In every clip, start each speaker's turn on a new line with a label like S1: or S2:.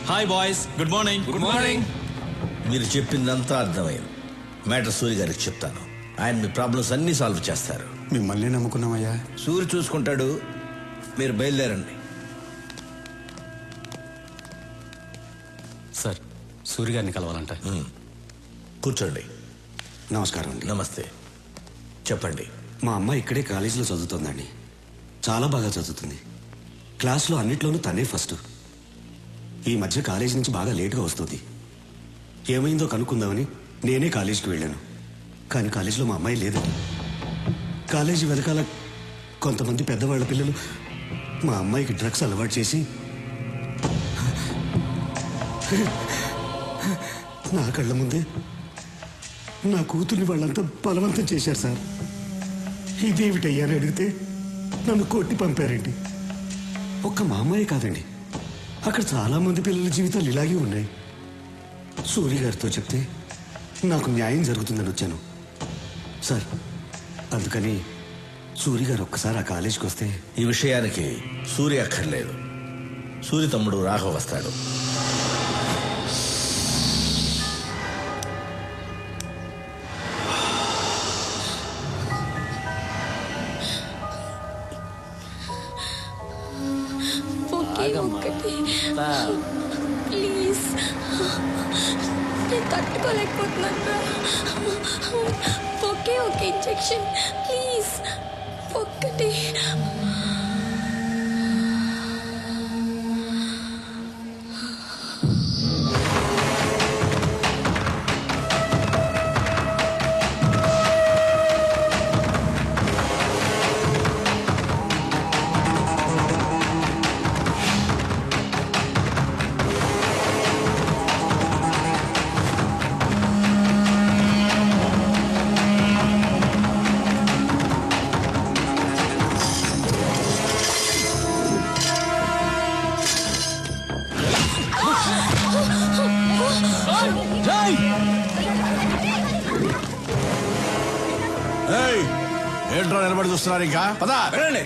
S1: Hi boys, good morning.
S2: Good morning.
S3: మీరు చెప్పిందంతా అర్థమైంది. మ్యాటర్ సూర్య గారికి చెప్తాను. ఆయన మీ ప్రాబ్లమ్స్ అన్నీ సాల్వ్ చేస్తారు.
S4: మిమ్మల్ని నమ్ముకున్నామయ్యా.
S3: సూర్య చూసుకుంటాడు, మీరు బయలుదేరండి.
S2: సార్, సూర్య గారిని కలవాలంట.
S3: కూర్చోండి.
S4: నమస్కారం అండి.
S3: నమస్తే. చెప్పండి.
S4: మా అమ్మాయి ఇక్కడే కాలేజీలో చదువుతుందండి. చాలా బాగా చదువుతుంది. క్లాస్లో అన్నిట్లోనూ తనే ఫస్ట్. ఈ మధ్య కాలేజీ నుంచి బాగా లేటుగా వస్తుంది. ఏమైందో కనుక్కుందామని నేనే కాలేజీకి వెళ్ళాను. కానీ కాలేజీలో మా అమ్మాయి లేదండి. కాలేజీ వెనకాల కొంతమంది పెద్దవాళ్ళ పిల్లలు మా అమ్మాయికి డ్రగ్స్ అలవాటు చేసి నా కళ్ళ ముందే నా కూతుర్ని వాళ్ళంతా బలవంతం చేశారు సార్. ఇదేమిటయ్యా అని అడిగితే నన్ను కొట్టి పంపారండి. ఒక్క మా అమ్మాయి కాదండి, అక్కడ చాలా మంది పిల్లల జీవితాలు ఇలాగే ఉన్నాయి. సూర్య గారితో చెప్తే నాకు న్యాయం జరుగుతుందని వచ్చాను సార్. అందుకని సూర్య గారు ఒక్కసారి ఆ కాలేజీకి వస్తే.
S3: ఈ విషయానికి సూర్య అక్కర్లేదు. సూర్య తమ్ముడు రాఘవ వస్తాడు.
S5: ప్లీజ్, నేను తట్టుకోలేకపోతున్నాను. ఒకే ఒక ఇంజెక్షన్ ప్లీజ్, ఒక్కటి.
S3: ఏంట్రా నిలబడి చూస్తున్నారు? ఇంకా పదా వెళ్ళండి.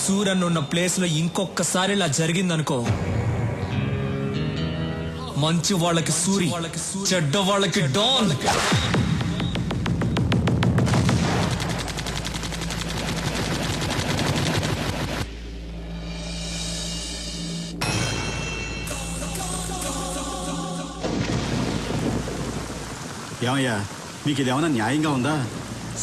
S1: సూరన్ ఉన్న ప్లేస్ లో ఇంకొకసారి ఇలా జరిగిందనుకో, మంచి వాళ్ళకి సూరి, చెడ్డ వాళ్ళకి డాన్.
S6: ఏమయ్యా, మీకు ఇదేమన్నా న్యాయంగా ఉందా?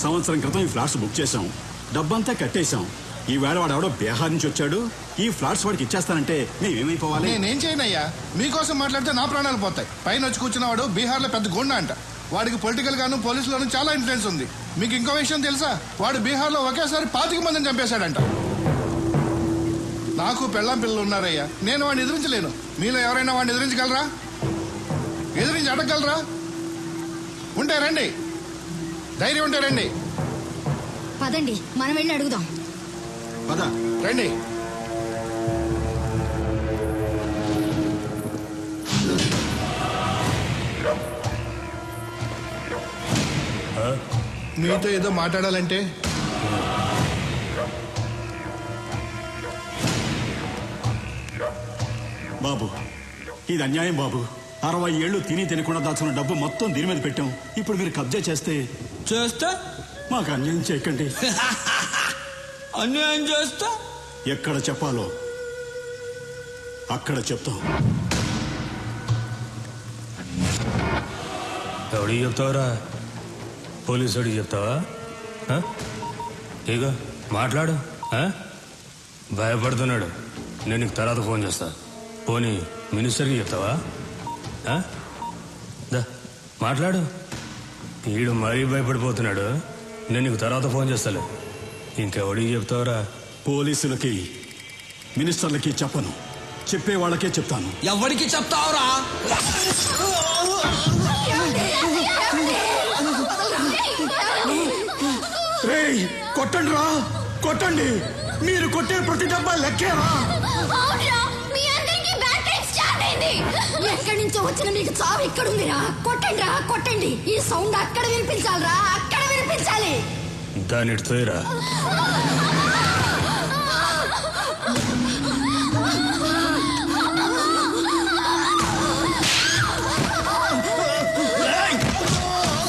S6: సంవత్సరం క్రితం ఈ ఫ్లాట్స్ బుక్ చేశాం, డబ్బంతా కట్టేశాం. ఈ వేళ వాడు ఎవడో బీహార్ నుంచి వచ్చాడు, ఈ ఫ్లాట్స్ వాడికి ఇచ్చేస్తానంటే మేమేమైపోవాలి?
S7: నేనేం చేయనయ్యా, మీకోసం మాట్లాడితే నా ప్రాణాలు పోతాయి. పైన వచ్చి కూర్చున్నవాడు బీహార్లో పెద్ద గుండా అంట. వాడికి పొలిటికల్ గాను పోలీసులోను చాలా ఇన్ఫ్లుయెన్స్ ఉంది. మీకు ఇంకో విషయం తెలుసా? వాడు బీహార్లో ఒకేసారి 25 మందిని చంపేశాడంట. నాకు పెళ్ళాం పిల్లలు ఉన్నారయ్యా, నేను వాడిని ఎదిరించలేను. మీలో ఎవరైనా వాడిని ఎదిరించగలరా? ఎదిరించి అడగగలరా? ఉంటే రండి, ధైర్యం ఉంటే రండి.
S5: పదండి, మనం వెళ్ళి అడుగుదాం.
S6: పద
S7: రండి. మీతో ఏదో మాట్లాడాలంటే.
S6: బాబు, ఇది అన్యాయం బాబు. 60 ఏళ్ళు తిని తినకుండా దాచుకున్న డబ్బు మొత్తం దీని మీద పెట్టాం. ఇప్పుడు మీరు కబ్జా చేస్తే మాకు అన్యాయం చేయకండి.
S1: అన్యాయం చేస్తా
S6: ఎక్కడ చెప్పాలో అక్కడ చెప్తాం.
S8: ఎవడికి చెప్తావరా? పోలీసు వాడికి చెప్తావా? ఇక మాట్లాడు. భయపడుతున్నాడు. నేను నీకు తర్వాత ఫోన్ చేస్తా. పోనీ మినిస్టర్కి చెప్తావా ఆ? దా మాట్లాడు. ఈడు మరీ భయపడిపోతున్నాడు. నేను నీకు తర్వాత ఫోన్ చేస్తాలే. ఇంకెవడికి చెప్తావురా?
S6: పోలీసులకి మినిస్టర్లకి చెప్పను, చెప్పే వాళ్ళకే చెప్తాను.
S1: ఎవరికి చెప్తావురా?
S4: రేయ్ కొట్టండి రా, కొట్టండి. మీరు కొట్టే ప్రతి డబ్బా లెక్కేరా.
S5: ఎక్కడి నుంచో వచ్చిన మీకు చావు ఇక్కడుందిరా. కొట్టండి రా, కొట్టండి. ఈ సౌండ్ అక్కడ వినిపించాలిరా, అక్కడ వినిపించాలి.
S8: దాని తోయరా.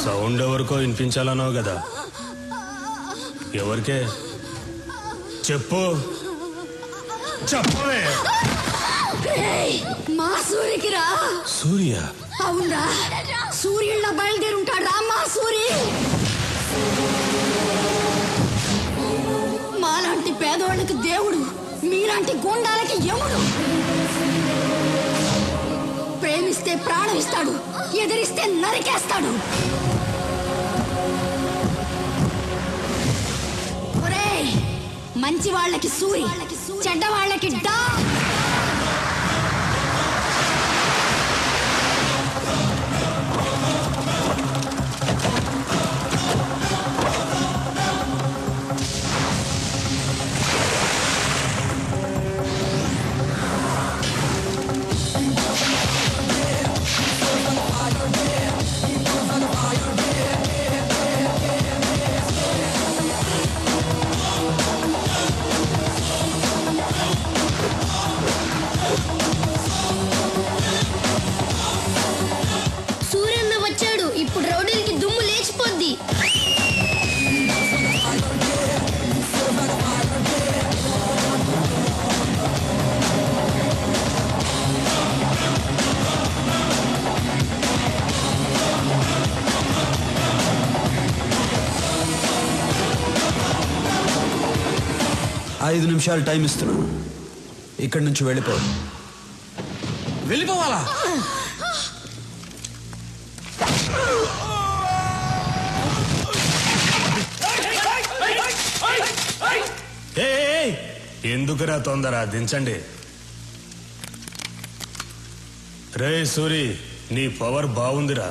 S8: సౌండ్ ఎవరికో వినిపించాలన్నావు కదా, ఎవరికే చెప్పు. చెప్పవే.
S5: రేయ్, మా సూరికి రా.
S8: సూర్య?
S5: అవునరా, సూర్యుళ్ళ బయలుదేరుంటాడు రా మా సూరి. మాలాంటి పేదోళ్ళకి దేవుడు, మీలాంటి గుండాలకి యముడు. ప్రేమిస్తే ప్రాణం ఇస్తాడు, ఎదిరిస్తే నరికేస్తాడు. ఒరేయ్, మంచి వాళ్ళకి సూరి, చెడ్డ వాళ్ళకి డా.
S9: సూర్యన్న వచ్చాడు. ఇప్పుడు రౌడీలకి దుమ్ము లేచిపోద్ది.
S10: ఐదు నిమిషాలు టైం ఇస్తున్నాను. ఇక్కడి నుంచి వెళ్ళిపో.
S1: వెళ్ళిపోవాలా?
S8: ఎందుకురా తొందర? దించండి. రే సూరి, నీ పవర్ బాగుందిరా.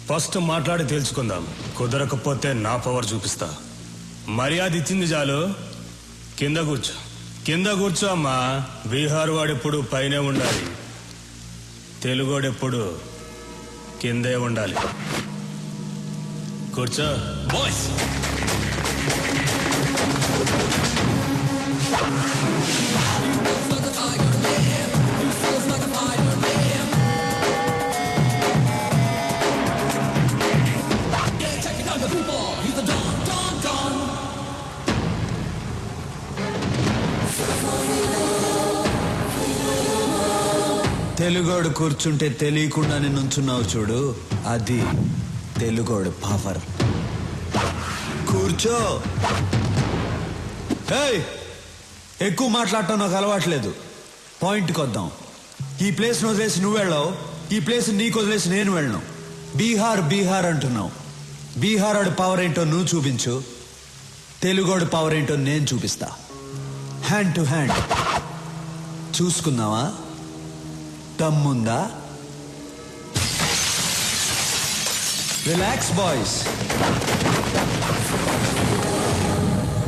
S8: ఫస్ట్ మాట్లాడి తెలుసుకుందాం. కుదరకపోతే నా పవర్ చూపిస్తా. మర్యాద ఇచ్చింది చాలు. కింద కూర్చో, కింద కూర్చో అమ్మా. బీహార్ వాడెప్పుడు పైనే ఉండాలి, తెలుగోడెప్పుడు కిందే ఉండాలి. కూర్చో.
S1: బాయ్స్,
S10: తెలుగోడు కూర్చుంటే తెలియకుండానే నుంచున్నావు చూడు, అది తెలుగోడు పవర్. కూర్చో. ఏయ్, ఎక్కువ మాట్లాడటం నాకు అలవాట్లేదు. పాయింట్కి వద్దాం. ఈ ప్లేస్ వదిలేసి నువ్వు వెళ్ళావు, ఈ ప్లేస్ నీకు వదిలేసి నేను వెళ్ళను. బీహార్ బీహార్ అంటున్నావు. బీహార్ వాడి పవర్ ఏంటో నువ్వు చూపించు, తెలుగోడు పవర్ ఏంటో నేను చూపిస్తా. హ్యాండ్ టు హ్యాండ్ చూసుకుందామా? దమ్ముందా? Relax boys.